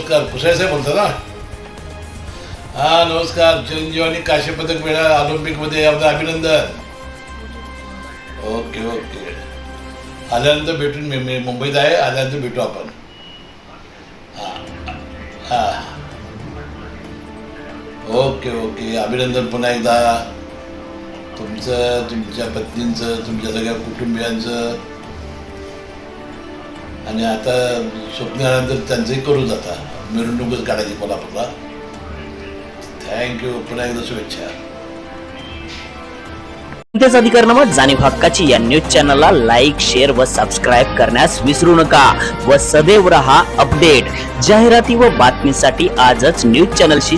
नमस्कार. कुसाळे साहेब बोलता ना? हां नमस्कार. चिरंजीव आणि काश्य पदक मिळालं ऑलिम्पिकमध्ये, याबद्दल अभिनंदन. Okay okay. आल्यानंतर भेटून मी मुंबईत आहे, आल्यानंतर भेटू आपण. हां हां ओके ओके. अभिनंदन पुन्हा एकदा तुमचं, तुमच्या पत्नींचं, तुमच्या सगळ्या कुटुंबियांचं. आणि आता स्वप्न आल्यानंतर त्यांचंही करूच. आता मिरवणूकच काढायची कोल्हापूरला. थँक्यू. पुन्हा एकदा शुभेच्छा. कोणत्याच अधिकारनामा जाणीव हक्काची या न्यूज चॅनलला लाईक, शेअर व सबस्क्राईब करण्यास विसरू नका व सदैव रहा अपडेट. जाहिराती व बातमीसाठी आजच न्यूज चॅनलशी